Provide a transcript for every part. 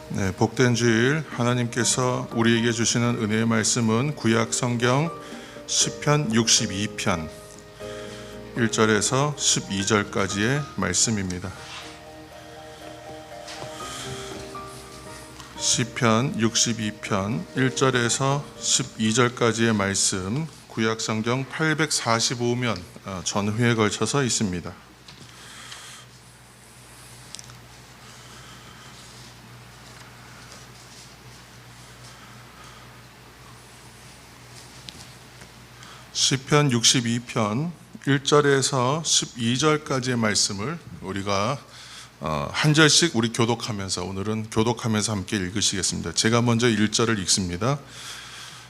네, 복된 주일 하나님께서 우리에게 주시는 은혜의 말씀은 구약 성경 시편 62편 1절에서 12절까지의 말씀입니다. 시편 62편 1절에서 12절까지의 말씀, 구약 성경 845면 전후에 걸쳐서 있습니다. 시편 62편 1절에서 12절까지의 말씀을 우리가 한 절씩 우리 교독하면서, 오늘은 교독하면서 함께 읽으시겠습니다. 제가 먼저 1절을 읽습니다.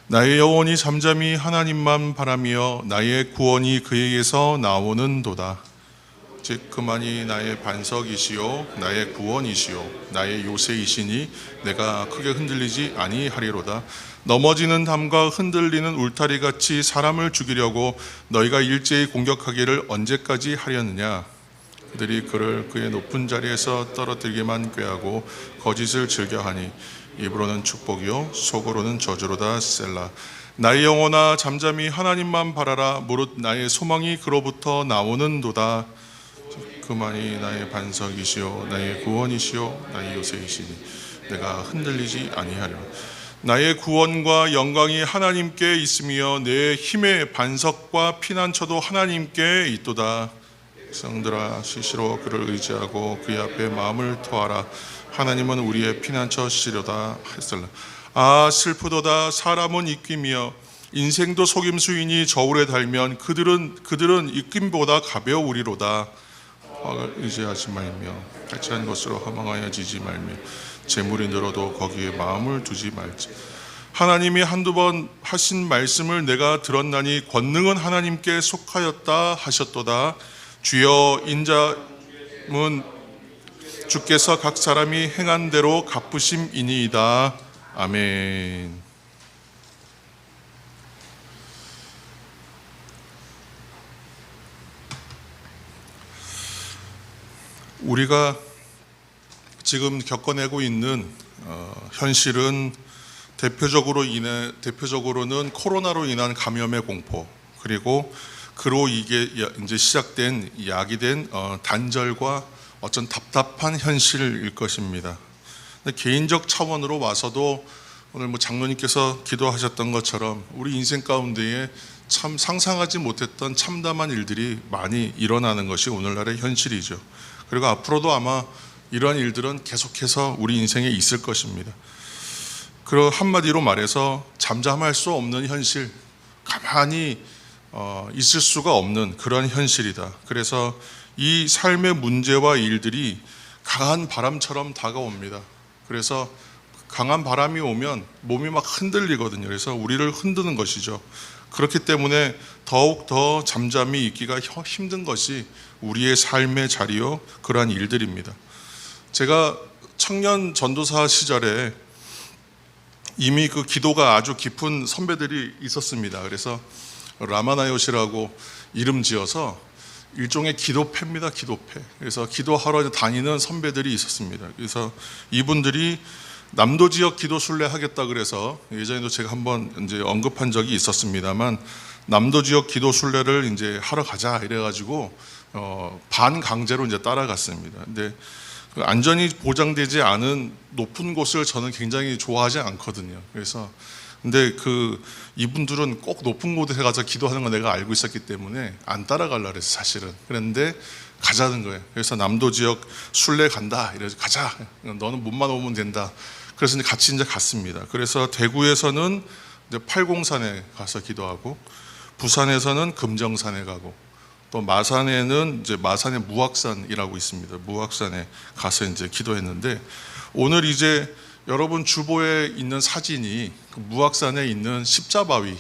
나의 영혼이 잠잠히 하나님만 바라며 나의 구원이 그에게서 나오는도다. 즉 그만이 나의 반석이시요 나의 구원이시요 나의 요새이시니 내가 크게 흔들리지 아니하리로다. 넘어지는 담과 흔들리는 울타리같이 사람을 죽이려고 너희가 일제히 공격하기를 언제까지 하려느냐. 그들이 그를 그의 높은 자리에서 떨어뜨리기만 꾀하고 거짓을 즐겨하니 입으로는 축복이요 속으로는 저주로다. 셀라. 나의 영혼아 잠잠히 하나님만 바라라. 무릇 나의 소망이 그로부터 나오는도다. 그만이 나의 반석이시요 나의 구원이시요 나의 요새이시니 내가 흔들리지 아니하리라. 나의 구원과 영광이 하나님께 있으며 내 힘의 반석과 피난처도 하나님께 있도다. 백성들아 시시로 그를 의지하고 그의 앞에 마음을 토하라. 하나님은 우리의 피난처시로다 하였으나 아 슬프도다. 사람은 입김이여 인생도 속임수이니 저울에 달면 그들은 입김보다 가벼우리로다. 화를 의지하지 말며 탈취한 것으로 허망하여 지지 말며 재물이 늘어도 거기에 마음을 두지 말지. 하나님이 한두 번 하신 말씀을 내가 들었나니 권능은 하나님께 속하였다 하셨도다. 주여 인자는 주께서 각 사람이 행한 대로 갚으심이니이다. 아멘. 우리가 지금 겪어내고 있는 현실은 대표적으로는 코로나로 인한 감염의 공포, 그리고 그로 이게 이제 시작된 야기된 단절과 어떤 답답한 현실일 것입니다. 근데 개인적 차원으로 와서도 오늘 장로님께서 기도하셨던 것처럼 우리 인생 가운데에 참 상상하지 못했던 참담한 일들이 많이 일어나는 것이 오늘날의 현실이죠. 그리고 앞으로도 아마 이러한 일들은 계속해서 우리 인생에 있을 것입니다. 그리고 한마디로 말해서 잠잠할 수 없는 현실, 가만히 있을 수가 없는 그런 현실이다. 그래서 이 삶의 문제와 일들이 강한 바람처럼 다가옵니다. 그래서 강한 바람이 오면 몸이 막 흔들리거든요. 그래서 우리를 흔드는 것이죠. 그렇기 때문에 더욱 더 잠잠히 있기가 힘든 것이 우리의 삶의 자리요 그러한 일들입니다. 제가 청년 전도사 시절에 이미 그 기도가 아주 깊은 선배들이 있었습니다. 그래서 라마나요시라고 이름 지어서 일종의 기도패입니다. 기도패. 그래서 기도하러 다니는 선배들이 있었습니다. 그래서 이분들이 남도 지역 기도 순례 하겠다 그래서 예전에도 제가 한번 이제 언급한 적이 있었습니다만, 남도 지역 기도 순례를 이제 하러 가자 이래가지고 반강제로 이제 따라갔습니다. 근데 그 안전이 보장되지 않은 높은 곳을 저는 굉장히 좋아하지 않거든요. 그래서 근데 이분들은 꼭 높은 곳에 가서 기도하는 거 내가 알고 있었기 때문에 안 따라가려고 그랬어요, 사실은. 그런데 가자는 거예요. 그래서 남도 지역 순례 간다. 이래서 가자. 너는 몸만 오면 된다. 그래서 같이 이제 갔습니다. 그래서 대구에서는 이제 팔공산에 가서 기도하고, 부산에서는 금정산에 가고, 또 마산에는 이제 마산의 무악산이라고 있습니다. 무악산에 가서 이제 기도했는데, 오늘 이제 여러분 주보에 있는 사진이 그 무악산에 있는 십자바위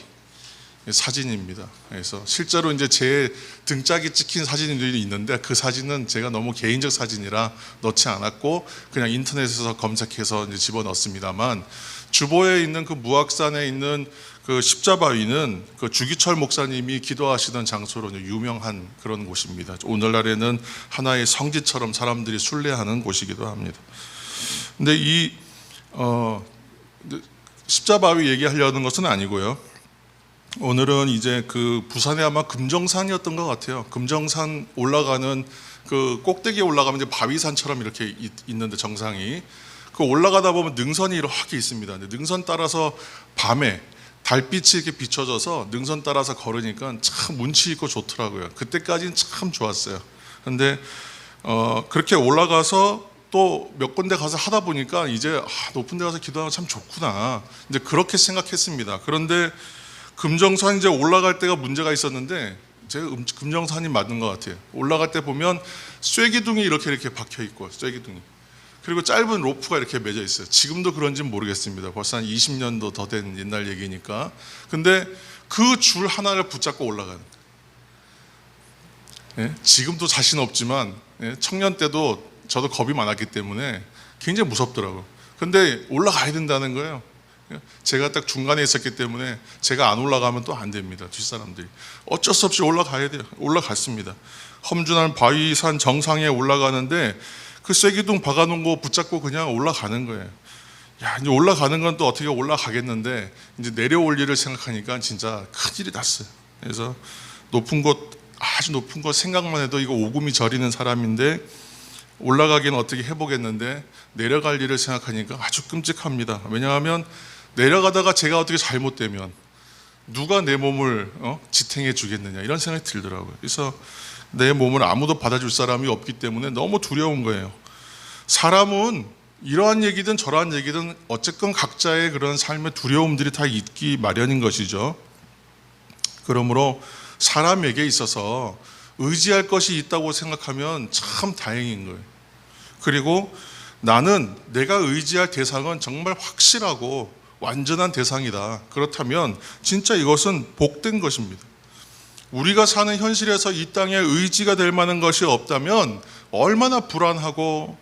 사진입니다. 그래서 실제로 이제 제 등짝이 찍힌 사진들이 있는데 그 사진은 제가 너무 개인적 사진이라 넣지 않았고 그냥 인터넷에서 검색해서 이제 집어넣습니다만, 주보에 있는 그 무악산에 있는 그 십자바위는 그 주기철 목사님이 기도하시던 장소로 유명한 그런 곳입니다. 오늘날에는 하나의 성지처럼 사람들이 순례하는 곳이기도 합니다. 근데 이 어, 십자바위 얘기하려는 것은 아니고요. 오늘은 이제 그 부산에 아마 금정산이었던 것 같아요. 금정산 올라가는 그 꼭대기에 올라가면 이제 바위산처럼 이렇게 있는데 정상이 그 올라가다 보면 능선이 이렇게 있습니다. 근데 능선 따라서 밤에 달빛이 이렇게 비춰져서 능선 따라서 걸으니까 참 운치 있고 좋더라고요. 그때까지는 참 좋았어요. 근데 그렇게 올라가서 또 몇 군데 가서 하다 보니까 이제 높은 데 가서 기도하면 참 좋구나. 이제 그렇게 생각했습니다. 그런데 금정산 이제 올라갈 때가 문제가 있었는데 제가 금정산이 맞는 것 같아요. 올라갈 때 보면 쐐기둥이 이렇게 박혀 있고 쐐기둥이 그리고 짧은 로프가 이렇게 매져 있어요. 지금도 그런지는 모르겠습니다. 벌써 한 20년도 더 된 옛날 얘기니까. 근데 그 줄 하나를 붙잡고 올라가는 거예요. 예? 지금도 자신 없지만 청년 때도 저도 겁이 많았기 때문에 굉장히 무섭더라고요. 근데 올라가야 된다는 거예요. 제가 딱 중간에 있었기 때문에 제가 안 올라가면 또 안 됩니다. 뒷사람들이. 어쩔 수 없이 올라가야 돼요. 올라갔습니다. 험준한 바위산 정상에 올라가는데 그 쐐기둥 박아놓은 거 붙잡고 그냥 올라가는 거예요. 야, 이제 올라가는 건 또 어떻게 올라가겠는데 이제 내려올 일을 생각하니까 진짜 큰일이 났어요. 그래서 높은 곳, 아주 높은 곳 생각만 해도 이거 오금이 저리는 사람인데 올라가기는 어떻게 해보겠는데 내려갈 일을 생각하니까 아주 끔찍합니다. 왜냐하면 내려가다가 제가 어떻게 잘못되면 누가 내 몸을 지탱해 주겠느냐 이런 생각이 들더라고요. 그래서 내 몸을 아무도 받아줄 사람이 없기 때문에 너무 두려운 거예요. 사람은 이러한 얘기든 저러한 얘기든 어쨌건 각자의 그런 삶의 두려움들이 다 있기 마련인 것이죠. 그러므로 사람에게 있어서 의지할 것이 있다고 생각하면 참 다행인 거예요. 그리고 나는 내가 의지할 대상은 정말 확실하고 완전한 대상이다. 그렇다면 진짜 이것은 복된 것입니다. 우리가 사는 현실에서 이 땅에 의지가 될 만한 것이 없다면 얼마나 불안하고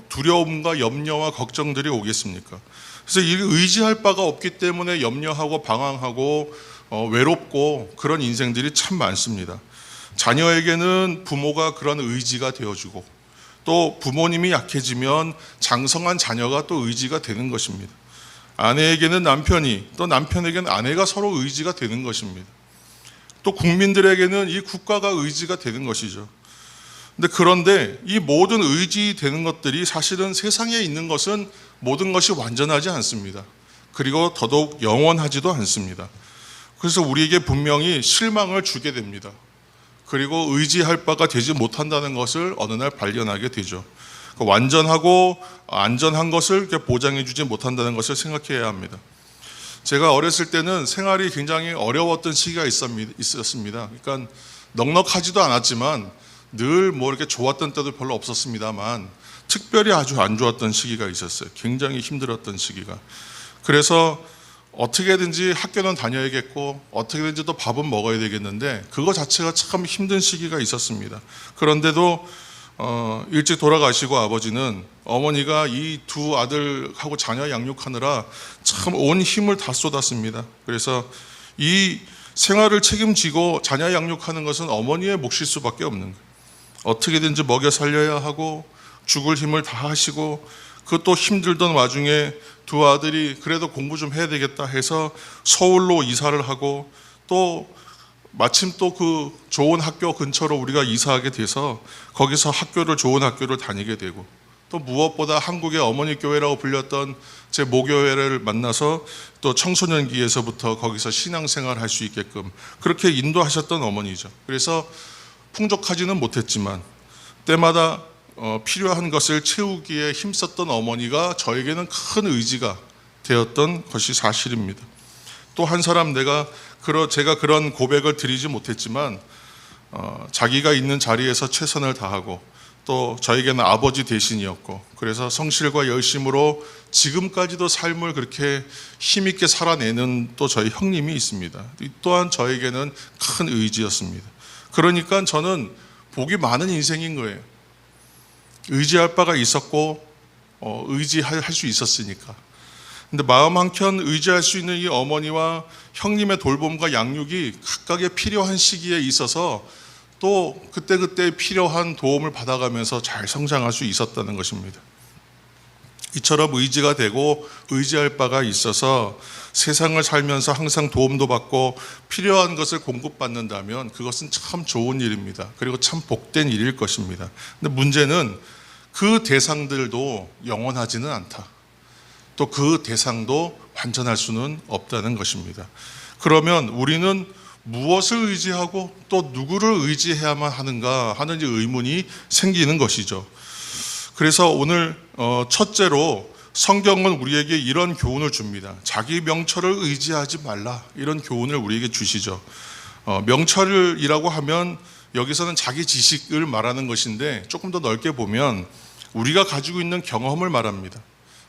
두려움과 염려와 걱정들이 오겠습니까? 그래서 이 의지할 바가 없기 때문에 염려하고 방황하고 외롭고 그런 인생들이 참 많습니다. 자녀에게는 부모가 그런 의지가 되어주고 또 부모님이 약해지면 장성한 자녀가 또 의지가 되는 것입니다. 아내에게는 남편이 또 남편에게는 아내가 서로 의지가 되는 것입니다. 또 국민들에게는 이 국가가 의지가 되는 것이죠. 그런데 이 모든 의지되는 것들이 사실은 세상에 있는 것은 모든 것이 완전하지 않습니다. 그리고 더더욱 영원하지도 않습니다. 그래서 우리에게 분명히 실망을 주게 됩니다. 그리고 의지할 바가 되지 못한다는 것을 어느 날 발견하게 되죠. 완전하고 안전한 것을 보장해 주지 못한다는 것을 생각해야 합니다. 제가 어렸을 때는 생활이 굉장히 어려웠던 시기가 있었습니다. 그러니까 넉넉하지도 않았지만 늘 뭐 이렇게 좋았던 때도 별로 없었습니다만 특별히 아주 안 좋았던 시기가 있었어요. 굉장히 힘들었던 시기가. 그래서 어떻게든지 학교는 다녀야겠고 어떻게든지 또 밥은 먹어야 되겠는데 그거 자체가 참 힘든 시기가 있었습니다. 그런데도 일찍 돌아가시고 아버지는 어머니가 이 두 아들하고 자녀 양육하느라 참 온 힘을 다 쏟았습니다. 그래서 이 생활을 책임지고 자녀 양육하는 것은 어머니의 몫일 수밖에 없는 거예요. 어떻게든지 먹여 살려야 하고 죽을 힘을 다 하시고 그것도 힘들던 와중에 두 아들이 그래도 공부 좀 해야 되겠다 해서 서울로 이사를 하고 또 마침 또 그 좋은 학교 근처로 우리가 이사하게 돼서 거기서 좋은 학교를 다니게 되고 또 무엇보다 한국의 어머니 교회라고 불렸던 제 모교회를 만나서 또 청소년기에서부터 거기서 신앙생활 할 수 있게끔 그렇게 인도하셨던 어머니죠. 그래서 풍족하지는 못했지만 때마다 필요한 것을 채우기에 힘썼던 어머니가 저에게는 큰 의지가 되었던 것이 사실입니다. 또 한 사람 제가 그런 고백을 드리지 못했지만 자기가 있는 자리에서 최선을 다하고 또 저에게는 아버지 대신이었고 그래서 성실과 열심으로 지금까지도 삶을 그렇게 힘있게 살아내는 또 저희 형님이 있습니다. 이 또한 저에게는 큰 의지였습니다. 그러니까 저는 복이 많은 인생인 거예요. 의지할 바가 있었고 의지할 수 있었으니까. 근데 마음 한켠 의지할 수 있는 이 어머니와 형님의 돌봄과 양육이 각각의 필요한 시기에 있어서 또 그때그때 필요한 도움을 받아가면서 잘 성장할 수 있었다는 것입니다. 이처럼 의지가 되고 의지할 바가 있어서 세상을 살면서 항상 도움도 받고 필요한 것을 공급받는다면 그것은 참 좋은 일입니다. 그리고 참 복된 일일 것입니다. 근데 문제는 그 대상들도 영원하지는 않다. 또 그 대상도 완전할 수는 없다는 것입니다. 그러면 우리는 무엇을 의지하고 또 누구를 의지해야만 하는가 하는 의문이 생기는 것이죠. 그래서 오늘 첫째로 성경은 우리에게 이런 교훈을 줍니다. 자기 명철을 의지하지 말라, 이런 교훈을 우리에게 주시죠. 명철이라고 하면 여기서는 자기 지식을 말하는 것인데 조금 더 넓게 보면 우리가 가지고 있는 경험을 말합니다.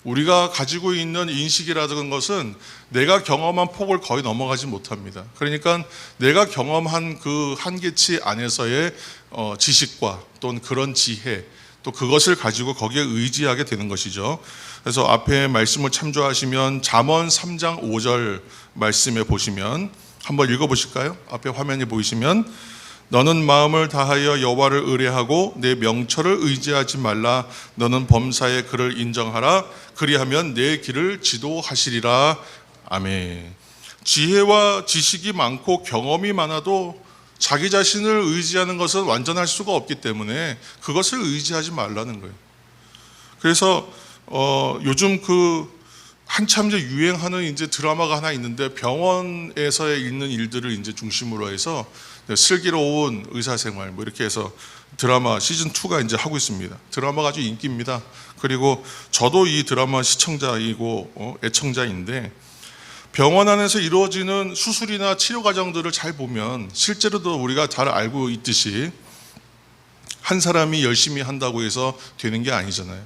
우리가 가지고 있는 인식이라는 것은 내가 경험한 폭을 거의 넘어가지 못합니다. 그러니까 내가 경험한 그 한계치 안에서의 지식과 또는 그런 지혜, 또 그것을 가지고 거기에 의지하게 되는 것이죠. 그래서 앞에 말씀을 참조하시면 잠언 3장 5절 말씀에 보시면 한번 읽어보실까요? 앞에 화면이 보이시면 너는 마음을 다하여 여호와를 의뢰하고 내 명철을 의지하지 말라. 너는 범사의 그를 인정하라. 그리하면 내 길을 지도하시리라. 아멘. 지혜와 지식이 많고 경험이 많아도 자기 자신을 의지하는 것은 완전할 수가 없기 때문에 그것을 의지하지 말라는 거예요. 그래서 요즘 한참 이제 유행하는 이제 드라마가 하나 있는데 병원에서 있는 일들을 이제 중심으로 해서 슬기로운 의사생활 이렇게 해서 드라마 시즌 2가 이제 하고 있습니다. 드라마가 아주 인기입니다. 그리고 저도 이 드라마 시청자이고 애청자인데 병원 안에서 이루어지는 수술이나 치료 과정들을 잘 보면 실제로도 우리가 잘 알고 있듯이 한 사람이 열심히 한다고 해서 되는 게 아니잖아요.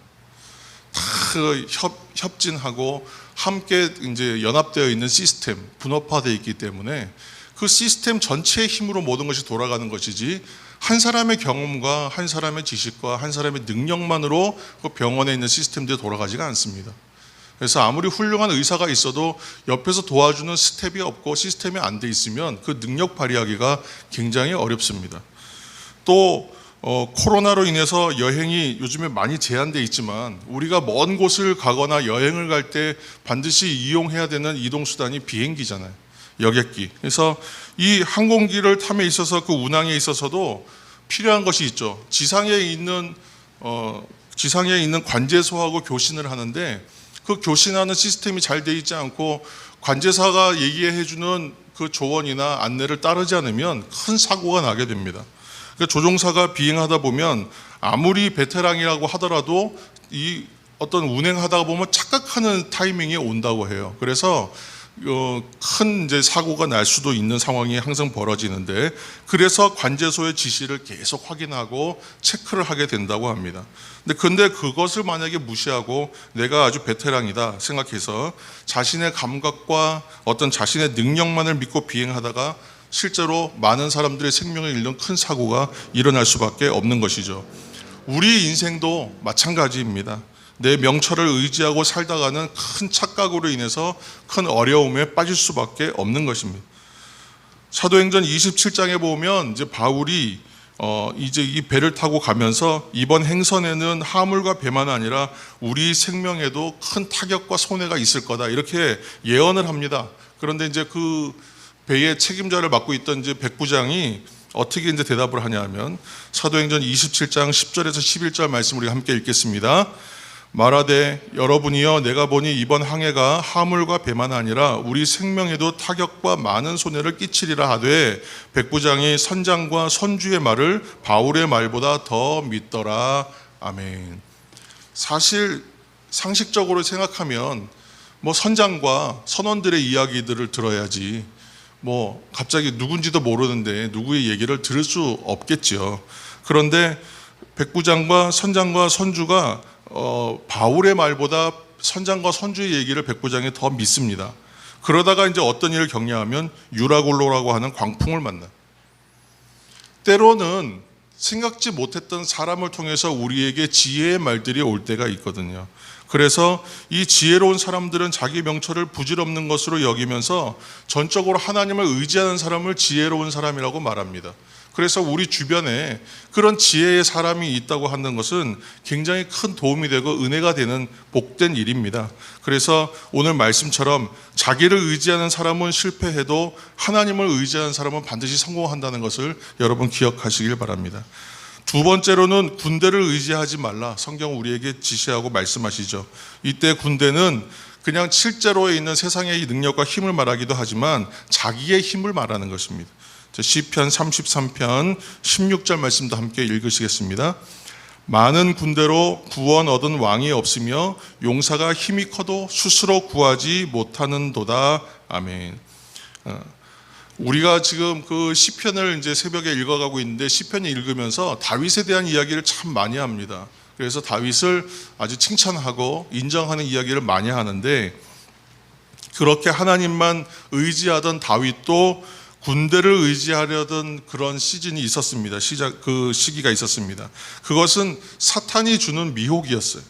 다 협진하고 함께 이제 연합되어 있는 시스템, 분업화되어 있기 때문에 그 시스템 전체의 힘으로 모든 것이 돌아가는 것이지 한 사람의 경험과 한 사람의 지식과 한 사람의 능력만으로 그 병원에 있는 시스템들이 돌아가지가 않습니다. 그래서 아무리 훌륭한 의사가 있어도 옆에서 도와주는 스텝이 없고 시스템이 안 돼 있으면 그 능력 발휘하기가 굉장히 어렵습니다. 또 코로나로 인해서 여행이 요즘에 많이 제한되어 있지만 우리가 먼 곳을 가거나 여행을 갈 때 반드시 이용해야 되는 이동수단이 비행기잖아요. 여객기. 그래서 이 항공기를 탐에 있어서 그 운항에 있어서도 필요한 것이 있죠. 지상에 있는 관제소하고 교신을 하는데 그 교신하는 시스템이 잘 되어 있지 않고 관제사가 얘기해주는 그 조언이나 안내를 따르지 않으면 큰 사고가 나게 됩니다. 그러니까 조종사가 비행하다 보면 아무리 베테랑이라고 하더라도 이 어떤 운행하다 보면 착각하는 타이밍이 온다고 해요. 그래서 큰 이제 사고가 날 수도 있는 상황이 항상 벌어지는데 그래서 관제소의 지시를 계속 확인하고 체크를 하게 된다고 합니다. 근데 그것을 만약에 무시하고 내가 아주 베테랑이다 생각해서 자신의 감각과 어떤 자신의 능력만을 믿고 비행하다가 실제로 많은 사람들의 생명을 잃는 큰 사고가 일어날 수밖에 없는 것이죠. 우리 인생도 마찬가지입니다. 내 명철을 의지하고 살다가는 큰 착각으로 인해서 큰 어려움에 빠질 수밖에 없는 것입니다. 사도행전 27장에 보면 이제 바울이 이제 이 배를 타고 가면서 이번 행선에는 하물과 배만 아니라 우리 생명에도 큰 타격과 손해가 있을 거다 이렇게 예언을 합니다. 그런데 이제 그 배의 책임자를 맡고 있던 이제 백부장이 어떻게 이제 대답을 하냐면 사도행전 27장 10절에서 11절 말씀 우리가 함께 읽겠습니다. 말하되 여러분이여 내가 보니 이번 항해가 하물과 배만 아니라 우리 생명에도 타격과 많은 손해를 끼치리라 하되 백부장이 선장과 선주의 말을 바울의 말보다 더 믿더라. 아멘. 사실 상식적으로 생각하면 선장과 선원들의 이야기들을 들어야지 갑자기 누군지도 모르는데 누구의 얘기를 들을 수 없겠죠. 그런데 백부장과 선장과 선주가 바울의 말보다 선장과 선주의 얘기를 백부장이 더 믿습니다. 그러다가 이제 어떤 일을 겪냐하면 유라굴로라고 하는 광풍을 만나. 때로는 생각지 못했던 사람을 통해서 우리에게 지혜의 말들이 올 때가 있거든요. 그래서 이 지혜로운 사람들은 자기 명철을 부질없는 것으로 여기면서 전적으로 하나님을 의지하는 사람을 지혜로운 사람이라고 말합니다. 그래서 우리 주변에 그런 지혜의 사람이 있다고 하는 것은 굉장히 큰 도움이 되고 은혜가 되는 복된 일입니다. 그래서 오늘 말씀처럼 자기를 의지하는 사람은 실패해도 하나님을 의지하는 사람은 반드시 성공한다는 것을 여러분 기억하시길 바랍니다. 두 번째로는 군대를 의지하지 말라. 성경 우리에게 지시하고 말씀하시죠. 이때 군대는 그냥 실제로에 있는 세상의 능력과 힘을 말하기도 하지만 자기의 힘을 말하는 것입니다. 시편 33편 16절 말씀도 함께 읽으시겠습니다. 많은 군대로 구원 얻은 왕이 없으며 용사가 힘이 커도 스스로 구하지 못하는도다. 아멘. 우리가 지금 그 시편을 이제 새벽에 읽어가고 있는데 시편을 읽으면서 다윗에 대한 이야기를 참 많이 합니다. 그래서 다윗을 아주 칭찬하고 인정하는 이야기를 많이 하는데, 그렇게 하나님만 의지하던 다윗도 군대를 의지하려던 그런 시즌이 있었습니다. 그 시기가 있었습니다. 그것은 사탄이 주는 미혹이었어요.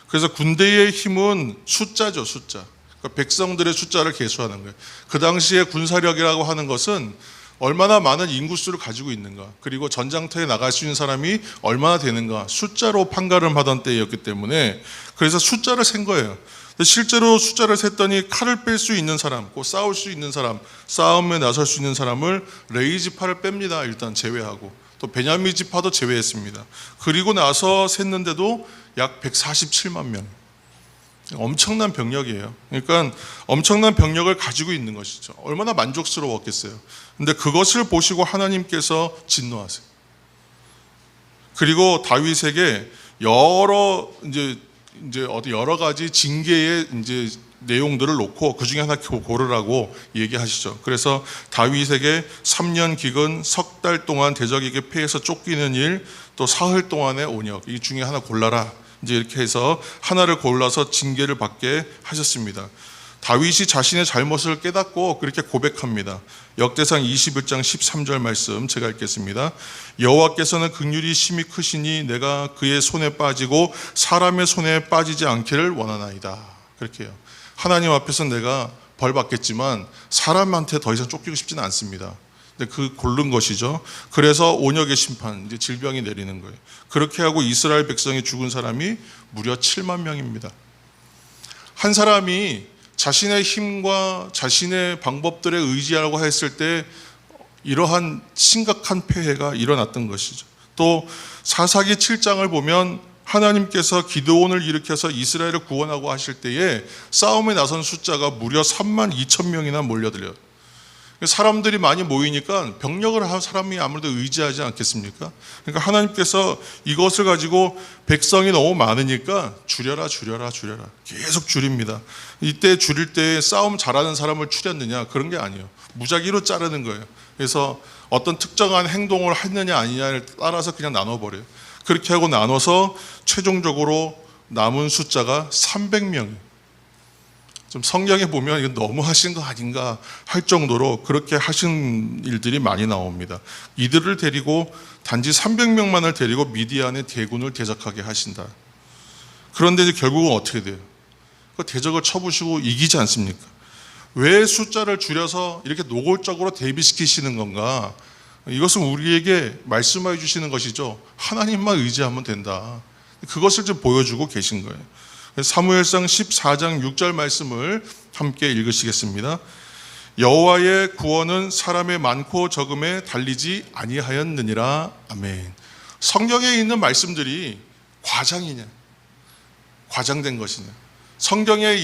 그래서 군대의 힘은 숫자죠, 숫자. 그러니까 백성들의 숫자를 계수하는 거예요. 그 당시에 군사력이라고 하는 것은 얼마나 많은 인구수를 가지고 있는가, 그리고 전장터에 나갈 수 있는 사람이 얼마나 되는가, 숫자로 판가름하던 때였기 때문에 그래서 숫자를 센 거예요. 실제로 숫자를 셌더니 칼을 뺄 수 있는 사람, 곧 싸울 수 있는 사람, 싸움에 나설 수 있는 사람을 레위 지파를 뺍니다. 일단 제외하고 또 베냐민 지파도 제외했습니다. 그리고 나서 셌는데도 약 147만 명, 엄청난 병력이에요. 그러니까 엄청난 병력을 가지고 있는 것이죠. 얼마나 만족스러웠겠어요. 근데 그것을 보시고 하나님께서 진노하세요. 그리고 다윗에게 여러 가지 징계의 이제 내용들을 놓고 그 중에 하나 고르라고 얘기하시죠. 그래서 다윗에게 3년 기근, 석 달 동안 대적에게 패해서 쫓기는 일, 또 사흘 동안의 온역, 이 중에 하나 골라라. 이제 이렇게 해서 하나를 골라서 징계를 받게 하셨습니다. 다윗이 자신의 잘못을 깨닫고 그렇게 고백합니다. 역대상 21장 13절 말씀 제가 읽겠습니다. 여호와께서는 긍휼이 심히 크시니 내가 그의 손에 빠지고 사람의 손에 빠지지 않기를 원하나이다. 그렇게 해요. 하나님 앞에서 내가 벌 받겠지만 사람한테 더 이상 쫓기고 싶지는 않습니다. 근데 그 고른 것이죠. 그래서 온역의 심판, 이제 질병이 내리는 거예요. 그렇게 하고 이스라엘 백성이 죽은 사람이 무려 7만 명입니다. 한 사람이 자신의 힘과 자신의 방법들에 의지하라고 했을 때 이러한 심각한 폐해가 일어났던 것이죠. 또 사사기 7장을 보면 하나님께서 기드온을 일으켜서 이스라엘을 구원하고 하실 때에 싸움에 나선 숫자가 무려 3만 2천 명이나 몰려들어요. 사람들이 많이 모이니까 병력을 한 사람이 아무래도 의지하지 않겠습니까? 그러니까 하나님께서 이것을 가지고 백성이 너무 많으니까 줄여라 계속 줄입니다. 이때 줄일 때 싸움 잘하는 사람을 추렸느냐, 그런 게 아니에요. 무작위로 자르는 거예요. 그래서 어떤 특정한 행동을 했느냐 아니냐를 따라서 그냥 나눠버려요. 그렇게 하고 나눠서 최종적으로 남은 숫자가 300명이에요. 좀 성경에 보면 이건 너무 하신 거 아닌가 할 정도로 그렇게 하신 일들이 많이 나옵니다. 이들을 데리고 단지 300명만을 데리고 미디안의 대군을 대적하게 하신다. 그런데 이제 결국은 어떻게 돼요? 그 대적을 쳐부시고 이기지 않습니까? 왜 숫자를 줄여서 이렇게 노골적으로 대비시키시는 건가? 이것은 우리에게 말씀해 주시는 것이죠. 하나님만 의지하면 된다. 그것을 좀 보여주고 계신 거예요. 사무엘상 14장 6절 말씀을 함께 읽으시겠습니다. 여호와의 구원은 사람의 많고 적음에 달리지 아니하였느니라. 아멘. 성경에 있는 말씀들이 과장이냐, 과장된 것이냐, 성경에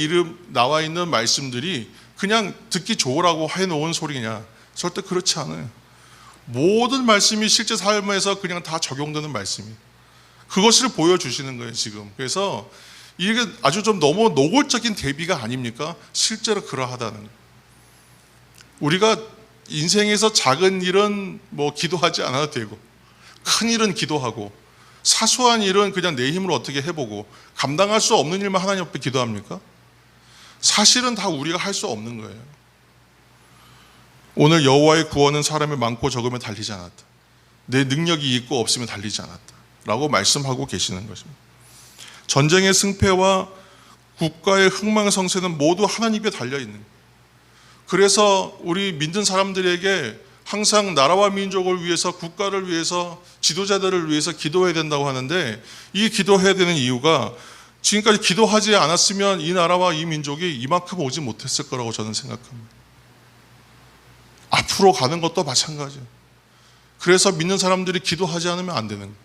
나와 있는 말씀들이 그냥 듣기 좋으라고 해놓은 소리냐, 절대 그렇지 않아요. 모든 말씀이 실제 삶에서 그냥 다 적용되는 말씀이에요. 그것을 보여주시는 거예요 지금. 그래서 이게 아주 좀 너무 노골적인 대비가 아닙니까? 실제로 그러하다는 거예요. 우리가 인생에서 작은 일은 뭐 기도하지 않아도 되고, 큰 일은 기도하고, 사소한 일은 그냥 내 힘으로 어떻게 해보고, 감당할 수 없는 일만 하나님 앞에 기도합니까? 사실은 다 우리가 할 수 없는 거예요. 오늘 여호와의 구원은 사람의 많고 적음에 달리지 않았다. 내 능력이 있고 없으면 달리지 않았다 라고 말씀하고 계시는 것입니다. 전쟁의 승패와 국가의 흥망성쇠는 모두 하나님 입에 달려있는 거예요. 그래서 우리 믿는 사람들에게 항상 나라와 민족을 위해서, 국가를 위해서, 지도자들을 위해서 기도해야 된다고 하는데, 이 기도해야 되는 이유가 지금까지 기도하지 않았으면 이 나라와 이 민족이 이만큼 오지 못했을 거라고 저는 생각합니다. 앞으로 가는 것도 마찬가지예요. 그래서 믿는 사람들이 기도하지 않으면 안 되는 거예요.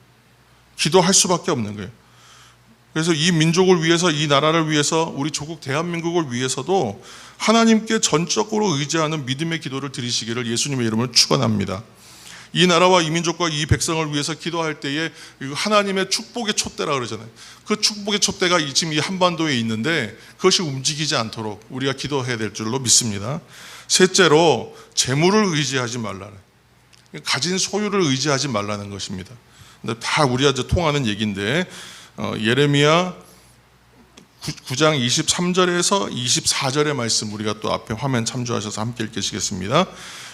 기도할 수밖에 없는 거예요. 그래서 이 민족을 위해서, 이 나라를 위해서, 우리 조국 대한민국을 위해서도 하나님께 전적으로 의지하는 믿음의 기도를 드리시기를 예수님의 이름으로 축원합니다. 이 나라와 이 민족과 이 백성을 위해서 기도할 때에 하나님의 축복의 촛대라 그러잖아요. 그 축복의 촛대가 지금 이 한반도에 있는데 그것이 움직이지 않도록 우리가 기도해야 될 줄로 믿습니다. 셋째로, 재물을 의지하지 말라는, 가진 소유를 의지하지 말라는 것입니다. 근데 다 우리가 통하는 얘기인데, 예레미야 9장 23절에서 24절의 말씀, 우리가 또 앞에 화면 참조하셔서 함께 읽으시겠습니다.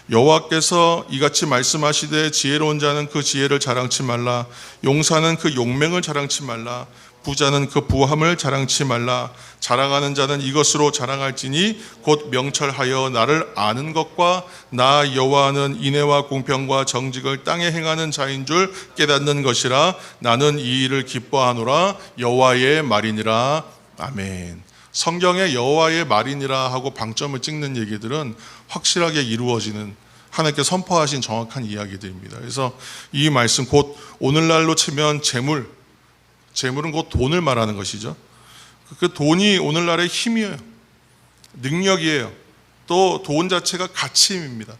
여호와께서 이같이 말씀하시되 지혜로운 자는 그 지혜를 자랑치 말라, 용사는 그 용맹을 자랑치 말라, 부자는 그 부함을 자랑치 말라. 자랑하는 자는 이것으로 자랑할지니 곧 명철하여 나를 아는 것과 나 여호와는 인애와 공평과 정직을 땅에 행하는 자인 줄 깨닫는 것이라. 나는 이 일을 기뻐하노라. 여호와의 말이니라. 아멘. 성경에 여호와의 말이니라 하고 방점을 찍는 얘기들은 확실하게 이루어지는, 하나님께 선포하신 정확한 이야기들입니다. 그래서 이 말씀, 곧 오늘날로 치면 재물은 곧 돈을 말하는 것이죠. 그 돈이 오늘날의 힘이에요. 능력이에요. 또 돈 자체가 가치입니다.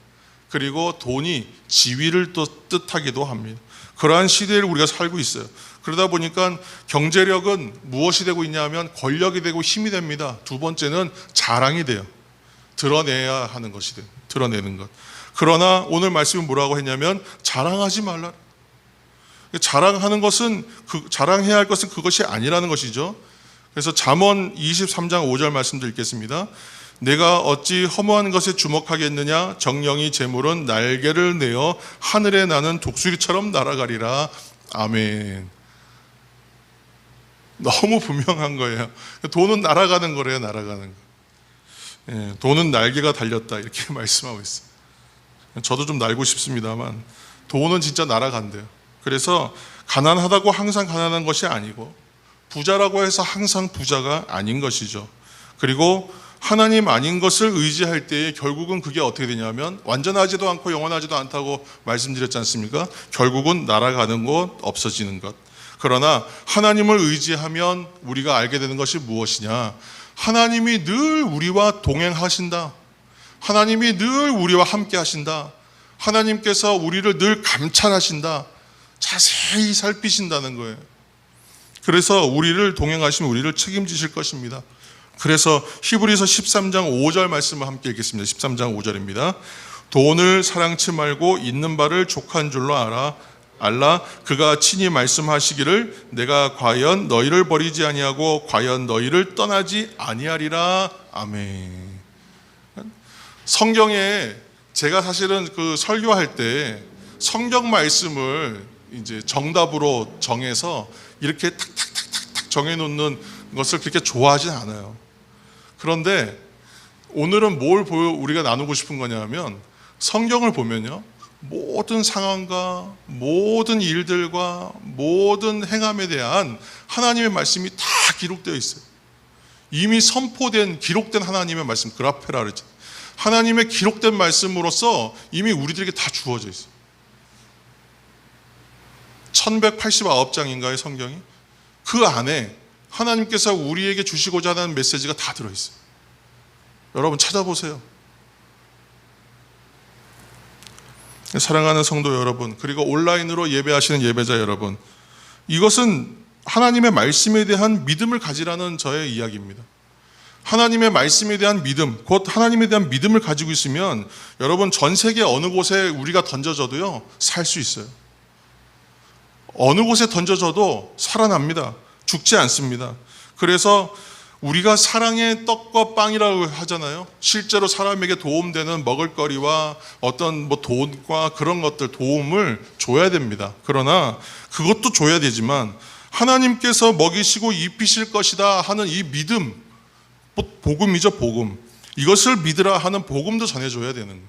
그리고 돈이 지위를 또 뜻하기도 합니다. 그러한 시대를 우리가 살고 있어요. 그러다 보니까 경제력은 무엇이 되고 있냐면 권력이 되고 힘이 됩니다. 두 번째는 자랑이 돼요. 드러내야 하는 것이 돼요. 드러내는 것. 그러나 오늘 말씀이 뭐라고 했냐면 자랑하지 말라. 자랑하는 것은, 자랑해야 할 것은 그것이 아니라는 것이죠. 그래서 잠언 23장 5절 말씀도 읽겠습니다. 내가 어찌 허무한 것에 주목하겠느냐? 정령이 재물은 날개를 내어 하늘에 나는 독수리처럼 날아가리라. 아멘. 너무 분명한 거예요. 돈은 날아가는 거래요. 날아가는 거. 예, 돈은 날개가 달렸다, 이렇게 말씀하고 있어요. 저도 좀 날고 싶습니다만 돈은 진짜 날아간대요. 그래서 가난하다고 항상 가난한 것이 아니고, 부자라고 해서 항상 부자가 아닌 것이죠. 그리고 하나님 아닌 것을 의지할 때에 결국은 그게 어떻게 되냐면 완전하지도 않고 영원하지도 않다고 말씀드렸지 않습니까? 결국은 날아가는 것, 없어지는 것. 그러나 하나님을 의지하면 우리가 알게 되는 것이 무엇이냐? 하나님이 늘 우리와 동행하신다. 하나님이 늘 우리와 함께 하신다. 하나님께서 우리를 늘 감찰하신다. 자세히 살피신다는 거예요. 그래서 우리를 동행하시면 우리를 책임지실 것입니다. 그래서 히브리서 13장 5절 말씀을 함께 읽겠습니다. 13장 5절입니다. 돈을 사랑치 말고 있는 바를 족한 줄로 알라. 그가 친히 말씀하시기를 내가 과연 너희를 버리지 아니하고 과연 너희를 떠나지 아니하리라. 아멘. 성경에 제가 사실은 그 설교할 때 성경 말씀을 이제 정답으로 정해서 이렇게 탁탁탁탁탁 정해놓는 것을 그렇게 좋아하진 않아요. 그런데 오늘은 뭘 우리가 나누고 싶은 거냐면, 성경을 보면요, 모든 상황과 모든 일들과 모든 행함에 대한 하나님의 말씀이 다 기록되어 있어요. 이미 선포된, 기록된 하나님의 말씀, 그라페라 그러죠. 하나님의 기록된 말씀으로서 이미 우리들에게 다 주어져 있어요. 1189장인가요, 성경이? 그 안에 하나님께서 우리에게 주시고자 하는 메시지가 다 들어있어요. 여러분 찾아보세요. 사랑하는 성도 여러분, 그리고 온라인으로 예배하시는 예배자 여러분, 이것은 하나님의 말씀에 대한 믿음을 가지라는 저의 이야기입니다. 하나님의 말씀에 대한 믿음, 곧 하나님에 대한 믿음을 가지고 있으면 여러분 전 세계 어느 곳에 우리가 던져져도요, 살 수 있어요. 어느 곳에 던져져도 살아납니다. 죽지 않습니다. 그래서 우리가 사랑의 떡과 빵이라고 하잖아요. 실제로 사람에게 도움되는 먹을거리와 어떤 돈과 그런 것들, 도움을 줘야 됩니다. 그러나 그것도 줘야 되지만 하나님께서 먹이시고 입히실 것이다 하는 이 믿음, 복음이죠, 복음. 이것을 믿으라 하는 복음도 전해줘야 되는 거예요.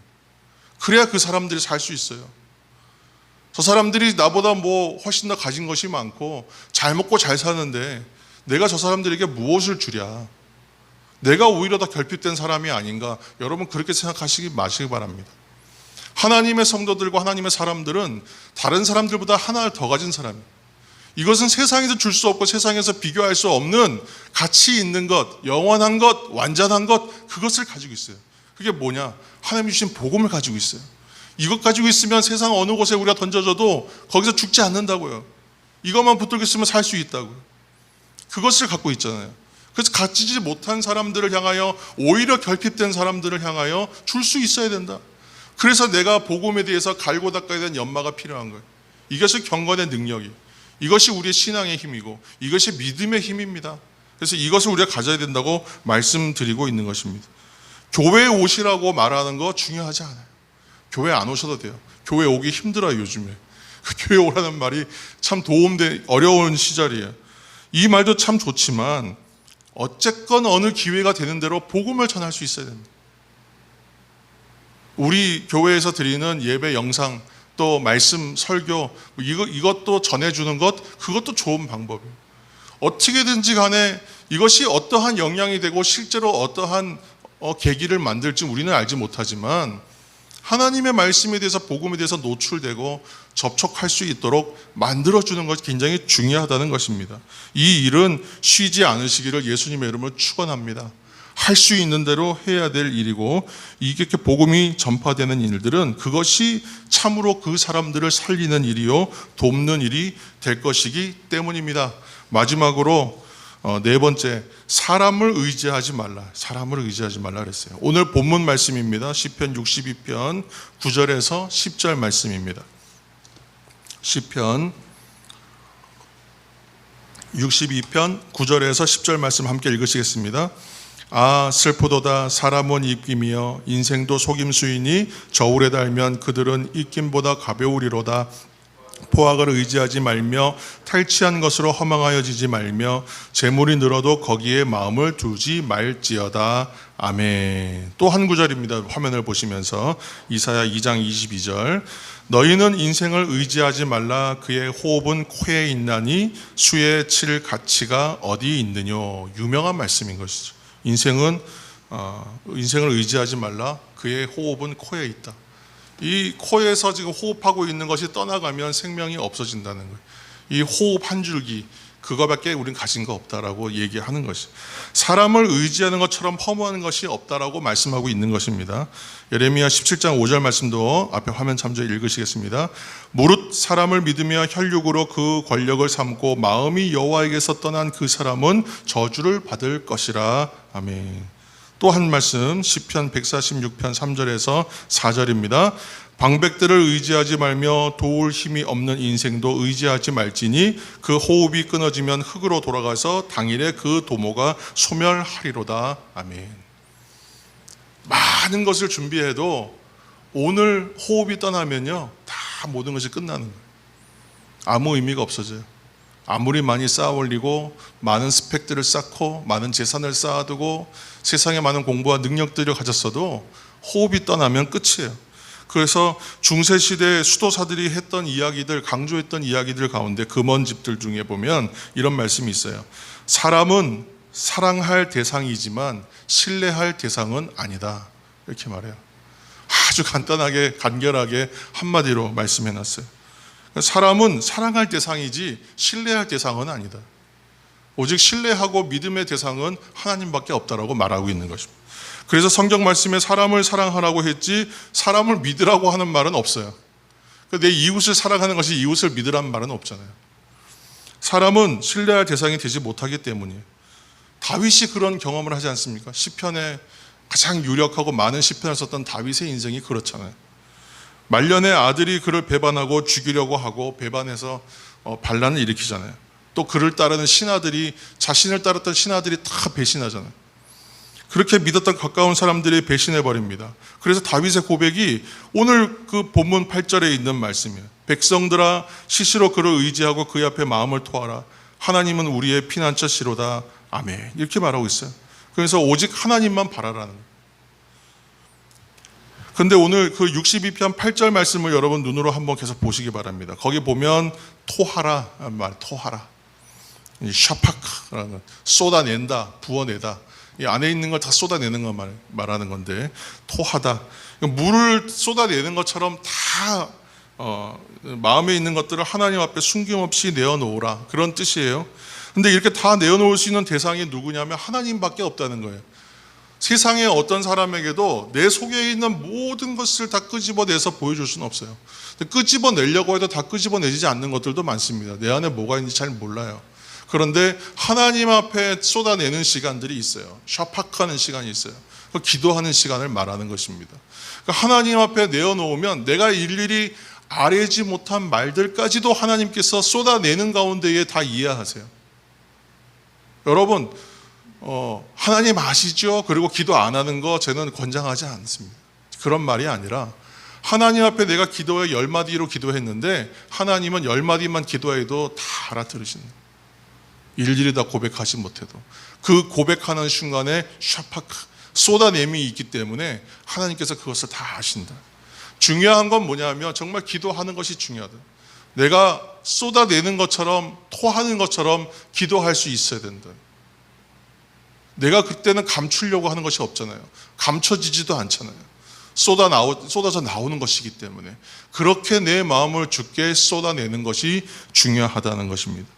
그래야 그 사람들이 살 수 있어요. 저 사람들이 나보다 훨씬 더 가진 것이 많고 잘 먹고 잘 사는데 내가 저 사람들에게 무엇을 주랴? 내가 오히려 더 결핍된 사람이 아닌가? 여러분 그렇게 생각하시기 마시기 바랍니다. 하나님의 성도들과 하나님의 사람들은 다른 사람들보다 하나를 더 가진 사람이에요. 이것은 세상에서 줄 수 없고 세상에서 비교할 수 없는 가치 있는 것, 영원한 것, 완전한 것, 그것을 가지고 있어요. 그게 뭐냐? 하나님 주신 복음을 가지고 있어요. 이것 가지고 있으면 세상 어느 곳에 우리가 던져져도 거기서 죽지 않는다고요. 이것만 붙들고 있으면 살 수 있다고요. 그것을 갖고 있잖아요. 그래서 가지지 못한 사람들을 향하여, 오히려 결핍된 사람들을 향하여 줄 수 있어야 된다. 그래서 내가 복음에 대해서 갈고 닦아야 되는 연마가 필요한 거예요. 이것이 경건의 능력이에요. 이것이 우리의 신앙의 힘이고 이것이 믿음의 힘입니다. 그래서 이것을 우리가 가져야 된다고 말씀드리고 있는 것입니다. 교회에 오시라고 말하는 거 중요하지 않아요. 교회 안 오셔도 돼요. 교회 오기 힘들어요, 요즘에. 교회 오라는 말이 참 어려운 시절이에요. 이 말도 참 좋지만 어쨌건 어느 기회가 되는 대로 복음을 전할 수 있어야 됩니다. 우리 교회에서 드리는 예배 영상, 또 말씀, 설교, 이것도 전해주는 것, 그것도 좋은 방법이에요. 어떻게든지 간에 이것이 어떠한 영향이 되고 실제로 어떠한 계기를 만들지 우리는 알지 못하지만 하나님의 말씀에 대해서, 복음에 대해서 노출되고 접촉할 수 있도록 만들어주는 것이 굉장히 중요하다는 것입니다. 이 일은 쉬지 않으시기를 예수님의 이름으로 축원합니다. 할 수 있는 대로 해야 될 일이고, 이렇게 복음이 전파되는 일들은 그것이 참으로 그 사람들을 살리는 일이요 돕는 일이 될 것이기 때문입니다. 마지막으로 네 번째, 사람을 의지하지 말라. 사람을 의지하지 말라 그랬어요. 오늘 본문 말씀입니다. 시편 62편 9절에서 10절 말씀입니다. 시편 62편 9절에서 10절 말씀 함께 읽으시겠습니다. 아, 슬프도다. 사람은 입김이여 인생도 속임수이니 저울에 달면 그들은 입김보다 가벼우리로다. 포악을 의지하지 말며 탈취한 것으로 허망하여지지 말며 재물이 늘어도 거기에 마음을 두지 말지어다. 아멘. 또 한 구절입니다. 화면을 보시면서 이사야 2장 22절. 너희는 인생을 의지하지 말라. 그의 호흡은 코에 있나니 수에 칠 가치가 어디 있느뇨. 유명한 말씀인 것이죠. 인생을 의지하지 말라. 그의 호흡은 코에 있다. 이 코에서 지금 호흡하고 있는 것이 떠나가면 생명이 없어진다는 거예요. 이 호흡 한 줄기, 그거밖에 우린 가진 거 없다라고 얘기하는 것이죠. 사람을 의지하는 것처럼 허무한 것이 없다라고 말씀하고 있는 것입니다. 예레미야 17장 5절 말씀도 앞에 화면 참조 읽으시겠습니다. 무릇 사람을 믿으며 혈육으로 그 권력을 삼고 마음이 여호와에게서 떠난 그 사람은 저주를 받을 것이라. 아멘. 또 한 말씀, 시편 146편 3절에서 4절입니다. 방백들을 의지하지 말며 도울 힘이 없는 인생도 의지하지 말지니 그 호흡이 끊어지면 흙으로 돌아가서 당일에 그 도모가 소멸하리로다. 아멘. 많은 것을 준비해도 오늘 호흡이 떠나면요, 다 모든 것이 끝나는 거예요. 아무 의미가 없어져요. 아무리 많이 쌓아 올리고 많은 스펙들을 쌓고 많은 재산을 쌓아두고 세상에 많은 공부와 능력들을 가졌어도 호흡이 떠나면 끝이에요. 그래서 중세시대 수도사들이 했던 이야기들, 강조했던 이야기들 가운데 금언집들 중에 보면 이런 말씀이 있어요. 사람은 사랑할 대상이지만 신뢰할 대상은 아니다. 이렇게 말해요. 아주 간단하게 간결하게 한마디로 말씀해놨어요. 사람은 사랑할 대상이지 신뢰할 대상은 아니다. 오직 신뢰하고 믿음의 대상은 하나님밖에 없다라고 말하고 있는 것입니다. 그래서 성경 말씀에 사람을 사랑하라고 했지 사람을 믿으라고 하는 말은 없어요. 내 이웃을 사랑하는 것이 이웃을 믿으라는 말은 없잖아요. 사람은 신뢰할 대상이 되지 못하기 때문이에요. 다윗이 그런 경험을 하지 않습니까? 시편에 가장 유력하고 많은 시편을 썼던 다윗의 인생이 그렇잖아요. 말년에 아들이 그를 배반하고 죽이려고 하고 배반해서 반란을 일으키잖아요. 또 그를 따르는 신하들이, 자신을 따랐던 신하들이 다 배신하잖아요. 그렇게 믿었던 가까운 사람들이 배신해버립니다. 그래서 다윗의 고백이 오늘 그 본문 8절에 있는 말씀이에요. 백성들아 시시로 그를 의지하고 그의 앞에 마음을 토하라. 하나님은 우리의 피난처시로다. 아멘. 이렇게 말하고 있어요. 그래서 오직 하나님만 바라라는 거예요. 근데 오늘 그 62편 8절 말씀을 여러분 눈으로 한번 계속 보시기 바랍니다. 거기 보면 토하라 말, 토하라. 샤파크라는 쏟아낸다, 부어내다. 이 안에 있는 걸 다 쏟아내는 거 말하는 건데, 토하다. 물을 쏟아내는 것처럼 다 마음에 있는 것들을 하나님 앞에 숨김없이 내어놓으라, 그런 뜻이에요. 근데 이렇게 다 내어놓을 수 있는 대상이 누구냐면 하나님밖에 없다는 거예요. 세상에 어떤 사람에게도 내 속에 있는 모든 것을 다 끄집어내서 보여줄 수는 없어요. 끄집어내려고 해도 다 끄집어내지 않는 것들도 많습니다. 내 안에 뭐가 있는지 잘 몰라요. 그런데 하나님 앞에 쏟아내는 시간들이 있어요. 샤파크하는 시간이 있어요. 기도하는 시간을 말하는 것입니다. 하나님 앞에 내어놓으면 내가 일일이 아뢰지 못한 말들까지도 하나님께서 쏟아내는 가운데에 다 이해하세요. 여러분, 하나님 아시죠? 그리고 기도 안 하는 거 저는 권장하지 않습니다. 그런 말이 아니라 하나님 앞에 내가 기도에 10마디로 기도했는데 하나님은 10마디만 기도해도 다 알아들으신다. 일일이 다 고백하지 못해도 그 고백하는 순간에 샤파크, 쏟아냄이 있기 때문에 하나님께서 그것을 다 아신다. 중요한 건 뭐냐면 정말 기도하는 것이 중요하다. 내가 쏟아내는 것처럼, 토하는 것처럼 기도할 수 있어야 된다. 내가 그때는 감추려고 하는 것이 없잖아요. 감춰지지도 않잖아요. 쏟아져 나오는 것이기 때문에 그렇게 내 마음을 주께 쏟아내는 것이 중요하다는 것입니다.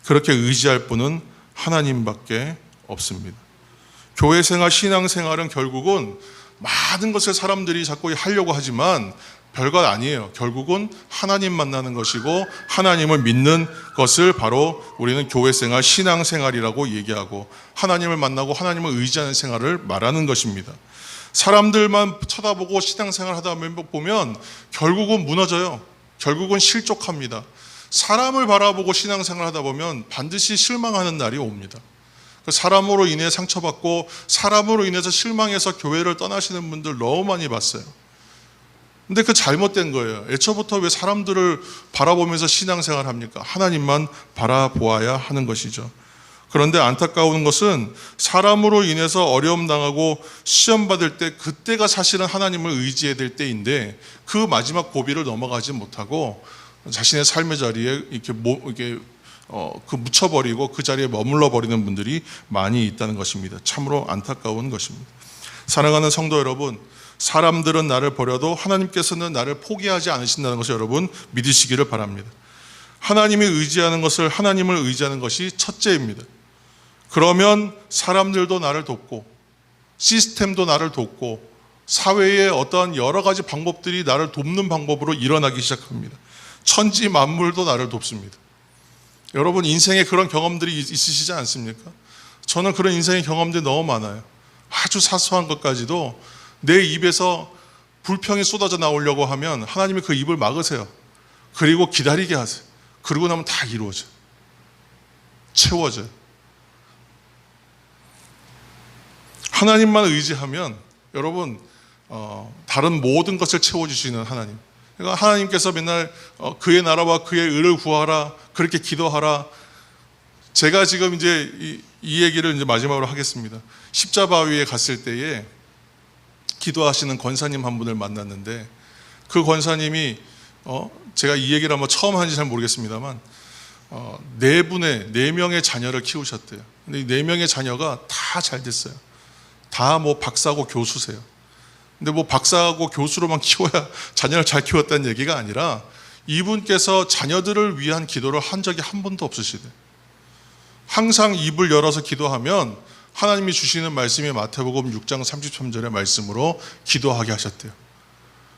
그렇게 의지할 분은 하나님밖에 없습니다. 교회 생활, 신앙 생활은 결국은 많은 것을 사람들이 자꾸 하려고 하지만 별것 아니에요. 결국은 하나님 만나는 것이고 하나님을 믿는 것을 바로 우리는 교회 생활, 신앙 생활이라고 얘기하고 하나님을 만나고 하나님을 의지하는 생활을 말하는 것입니다. 사람들만 쳐다보고 신앙 생활 하다 보면 결국은 무너져요. 결국은 실족합니다. 사람을 바라보고 신앙생활 하다 보면 반드시 실망하는 날이 옵니다. 사람으로 인해 상처받고 사람으로 인해서 실망해서 교회를 떠나시는 분들 너무 많이 봤어요. 근데 그 잘못된 거예요. 애초부터 왜 사람들을 바라보면서 신앙생활 합니까? 하나님만 바라보아야 하는 것이죠. 그런데 안타까운 것은 사람으로 인해서 어려움 당하고 시험 받을 때, 그때가 사실은 하나님을 의지해야 될 때인데 그 마지막 고비를 넘어가지 못하고 자신의 삶의 자리에 이렇게 묻혀버리고 그 자리에 머물러 버리는 분들이 많이 있다는 것입니다. 참으로 안타까운 것입니다. 사랑하는 성도 여러분, 사람들은 나를 버려도 하나님께서는 나를 포기하지 않으신다는 것을 여러분 믿으시기를 바랍니다. 하나님이 의지하는 것을, 하나님을 의지하는 것이 첫째입니다. 그러면 사람들도 나를 돕고 시스템도 나를 돕고 사회의 어떠한 여러 가지 방법들이 나를 돕는 방법으로 일어나기 시작합니다. 천지 만물도 나를 돕습니다. 여러분 인생에 그런 경험들이 있으시지 않습니까? 저는 그런 인생의 경험들이 너무 많아요. 아주 사소한 것까지도 내 입에서 불평이 쏟아져 나오려고 하면 하나님이 그 입을 막으세요. 그리고 기다리게 하세요. 그러고 나면 다 이루어져요. 채워져요. 하나님만 의지하면 여러분 다른 모든 것을 채워주시는 하나님. 그러니까 하나님께서 맨날 그의 나라와 그의 의를 구하라, 그렇게 기도하라. 제가 지금 이제 이 얘기를 이제 마지막으로 하겠습니다. 십자가 위에 갔을 때에 기도하시는 권사님 한 분을 만났는데 그 권사님이 제가 이 얘기를 아마 처음 하는지 잘 모르겠습니다만 네 명의 자녀를 키우셨대요. 근데 이 4명의 자녀가 다 잘 됐어요. 다 뭐 박사고 교수세요. 근데 뭐 박사하고 교수로만 키워야 자녀를 잘 키웠다는 얘기가 아니라 이분께서 자녀들을 위한 기도를 한 적이 한 번도 없으시대. 항상 입을 열어서 기도하면 하나님이 주시는 말씀이 마태복음 6장 33절의 말씀으로 기도하게 하셨대요.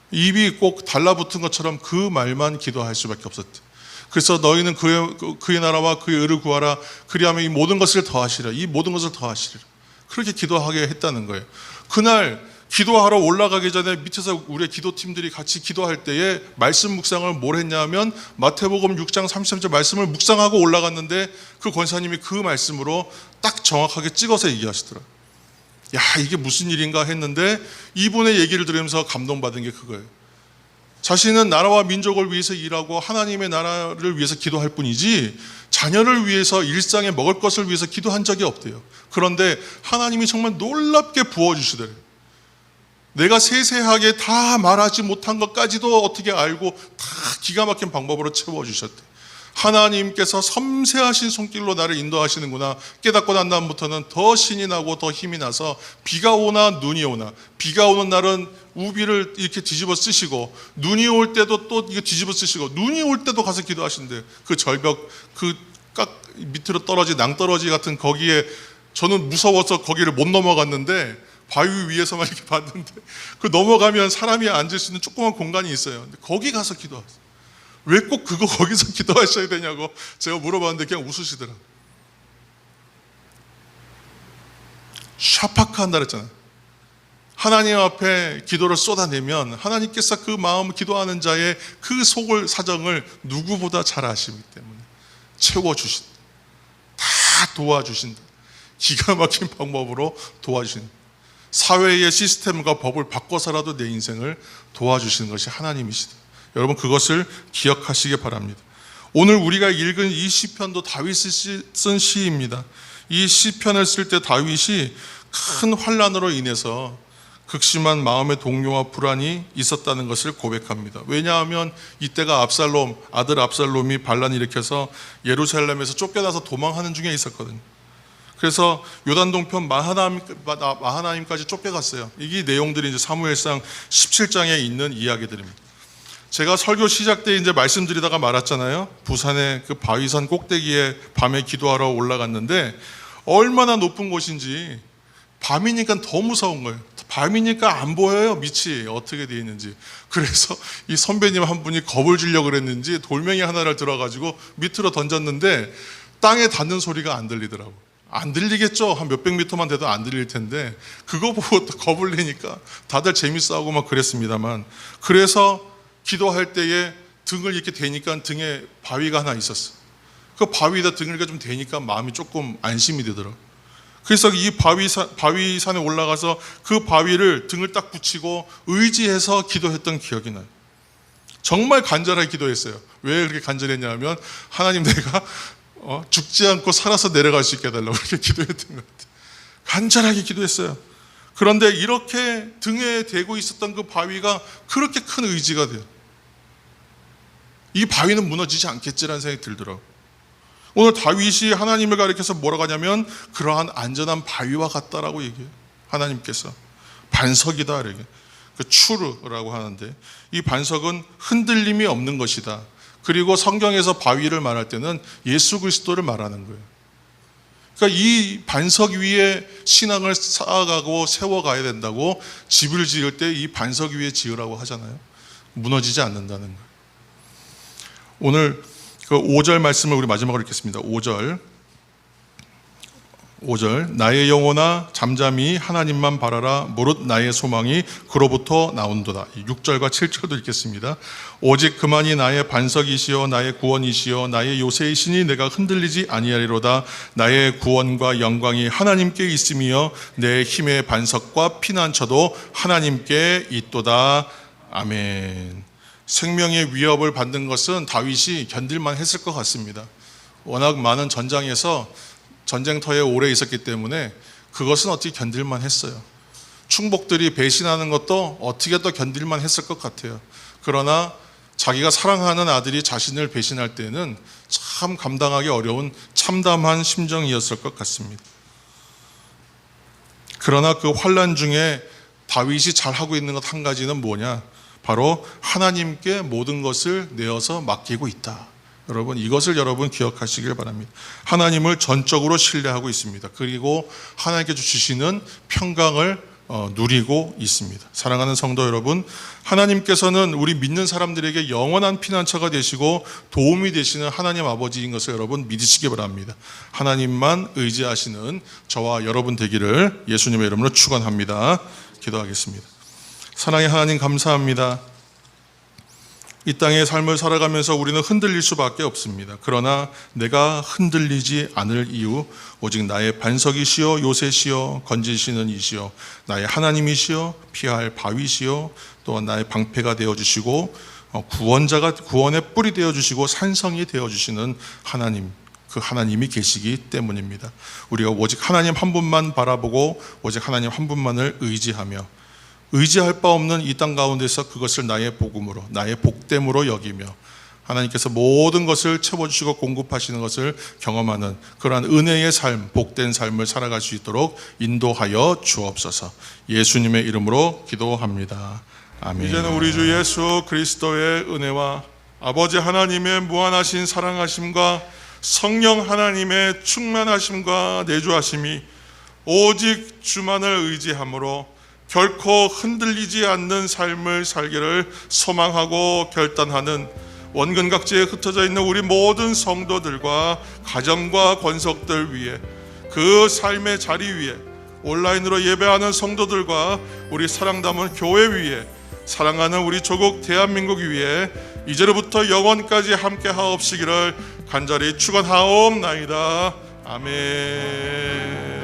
입이 꼭 달라붙은 것처럼 그 말만 기도할 수밖에 없었대요. 그래서 너희는 그의 나라와 그의 의를 구하라. 그리하면 이 모든 것을 더하시리라. 이 모든 것을 더하시리라. 그렇게 기도하게 했다는 거예요. 그날 기도하러 올라가기 전에 밑에서 우리 기도팀들이 같이 기도할 때에 말씀 묵상을 뭘 했냐면 마태복음 6장 33절 말씀을 묵상하고 올라갔는데 그 권사님이 그 말씀으로 딱 정확하게 찍어서 얘기하시더라고요. 야, 이게 무슨 일인가 했는데 이분의 얘기를 들으면서 감동받은 게 그거예요. 자신은 나라와 민족을 위해서 일하고 하나님의 나라를 위해서 기도할 뿐이지 자녀를 위해서 일상에 먹을 것을 위해서 기도한 적이 없대요. 그런데 하나님이 정말 놀랍게 부어주시더래요. 내가 세세하게 다 말하지 못한 것까지도 어떻게 알고 다 기가 막힌 방법으로 채워주셨대. 하나님께서 섬세하신 손길로 나를 인도하시는구나 깨닫고 난 다음부터는 더 신이 나고 더 힘이 나서 비가 오나 눈이 오나, 비가 오는 날은 우비를 이렇게 뒤집어 쓰시고 눈이 올 때도 또 이거 뒤집어 쓰시고, 눈이 올 때도 가서 기도하신대. 그 절벽 그 밑으로 떨어진 낭떠러지 같은 거기에 저는 무서워서 거기를 못 넘어갔는데 바위 위에서만 이렇게 봤는데 그 넘어가면 사람이 앉을 수 있는 조그만 공간이 있어요. 근데 거기 가서 기도하세요. 왜 꼭 거기서 기도하셔야 되냐고 제가 물어봤는데 그냥 웃으시더라. 샤파크한다 그랬잖아요. 하나님 앞에 기도를 쏟아내면 하나님께서 그 마음 기도하는 자의 그 속을 사정을 누구보다 잘 아시기 때문에 채워주신다. 다 도와주신다. 기가 막힌 방법으로 도와주신다. 사회의 시스템과 법을 바꿔서라도 내 인생을 도와주시는 것이 하나님이시다. 여러분 그것을 기억하시기 바랍니다. 오늘 우리가 읽은 이 시편도 다윗이 쓴 시입니다. 이 시편을 쓸 때 다윗이 큰 환난으로 인해서 극심한 마음의 동요와 불안이 있었다는 것을 고백합니다. 왜냐하면 이때가 아들 압살롬이 반란 일으켜서 예루살렘에서 쫓겨나서 도망하는 중에 있었거든요. 그래서 요단 동편 마하나임까지 쫓겨갔어요. 이 내용들이 이제 사무엘상 17장에 있는 이야기들입니다. 제가 설교 시작 때 이제 말씀드리다가 말았잖아요. 부산의 그 바위산 꼭대기에 밤에 기도하러 올라갔는데 얼마나 높은 곳인지 밤이니까 더 무서운 거예요. 밤이니까 안 보여요. 밑이 어떻게 되어 있는지. 그래서 이 선배님 한 분이 겁을 주려고 그랬는지 돌멩이 하나를 들어가지고 밑으로 던졌는데 땅에 닿는 소리가 안 들리더라고요. 안 들리겠죠. 한 몇백 미터만 돼도 안 들릴 텐데 그거 보고 또 겁을 내니까 다들 재밌어하고 막 그랬습니다만, 그래서 기도할 때에 등을 이렇게 대니까 등에 바위가 하나 있었어. 그 바위에다 등을 좀 대니까 마음이 조금 안심이 되더라고요. 그래서 이 바위산에 올라가서 그 바위를 등을 딱 붙이고 의지해서 기도했던 기억이 나요. 정말 간절하게 기도했어요. 왜 그렇게 간절했냐면 하나님 내가 죽지 않고 살아서 내려갈 수 있게 해달라고 그렇게 기도했던 것 같아요. 간절하게 기도했어요. 그런데 이렇게 등에 대고 있었던 그 바위가 그렇게 큰 의지가 돼요. 이 바위는 무너지지 않겠지라는 생각이 들더라고요. 오늘 다윗이 하나님을 가리켜서 뭐라고 하냐면 그러한 안전한 바위와 같다라고 얘기해요. 하나님께서 반석이다 이렇게. 그 추르라고 하는데 이 반석은 흔들림이 없는 것이다. 그리고 성경에서 바위를 말할 때는 예수 그리스도를 말하는 거예요. 그러니까 이 반석 위에 신앙을 쌓아가고 세워가야 된다고 집을 지을 때 이 반석 위에 지으라고 하잖아요. 무너지지 않는다는 거예요. 오늘 그 5절 말씀을 우리 마지막으로 읽겠습니다. 5절 나의 영혼아 잠잠히 하나님만 바라라 무릇 나의 소망이 그로부터 나온도다. 6절과 7절도 읽겠습니다. 오직 그만이 나의 반석이시여 나의 구원이시여 나의 요새이시니 내가 흔들리지 아니하리로다. 나의 구원과 영광이 하나님께 있으며 내 힘의 반석과 피난처도 하나님께 있도다. 아멘. 생명의 위협을 받는 것은 다윗이 견딜만 했을 것 같습니다. 워낙 많은 전장에서 전쟁터에 오래 있었기 때문에 그것은 어떻게 견딜만 했어요. 충복들이 배신하는 것도 어떻게 또 견딜만 했을 것 같아요. 그러나 자기가 사랑하는 아들이 자신을 배신할 때는 참 감당하기 어려운 참담한 심정이었을 것 같습니다. 그러나 그 환난 중에 다윗이 잘하고 있는 것 한 가지는 뭐냐? 바로 하나님께 모든 것을 내어서 맡기고 있다. 여러분 이것을 여러분 기억하시길 바랍니다. 하나님을 전적으로 신뢰하고 있습니다. 그리고 하나님께 주시는 평강을 누리고 있습니다. 사랑하는 성도 여러분, 하나님께서는 우리 믿는 사람들에게 영원한 피난처가 되시고 도움이 되시는 하나님 아버지인 것을 여러분 믿으시기 바랍니다. 하나님만 의지하시는 저와 여러분 되기를 예수님의 이름으로 축원합니다. 기도하겠습니다. 사랑의 하나님 감사합니다. 이 땅의 삶을 살아가면서 우리는 흔들릴 수밖에 없습니다. 그러나 내가 흔들리지 않을 이유 오직 나의 반석이시여 요새시여 건지시는 이시여 나의 하나님이시여 피할 바위시여 또한 나의 방패가 되어주시고 구원의 뿔이 되어주시고 산성이 되어주시는 하나님, 그 하나님이 계시기 때문입니다. 우리가 오직 하나님 한 분만 바라보고 오직 하나님 한 분만을 의지하며 의지할 바 없는 이 땅 가운데서 그것을 나의 복음으로, 나의 복됨으로 여기며 하나님께서 모든 것을 채워주시고 공급하시는 것을 경험하는 그러한 은혜의 삶, 복된 삶을 살아갈 수 있도록 인도하여 주옵소서. 예수님의 이름으로 기도합니다. 아멘. 이제는 우리 주 예수 그리스도의 은혜와 아버지 하나님의 무한하신 사랑하심과 성령 하나님의 충만하심과 내주하심이 오직 주만을 의지함으로 결코 흔들리지 않는 삶을 살기를 소망하고 결단하는 원근 각지에 흩어져 있는 우리 모든 성도들과 가정과 권속들 위에, 그 삶의 자리 위에, 온라인으로 예배하는 성도들과 우리 사랑 담은 교회 위에, 사랑하는 우리 조국 대한민국 위에 이제로부터 영원까지 함께 하옵시기를 간절히 축원하옵나이다. 아멘.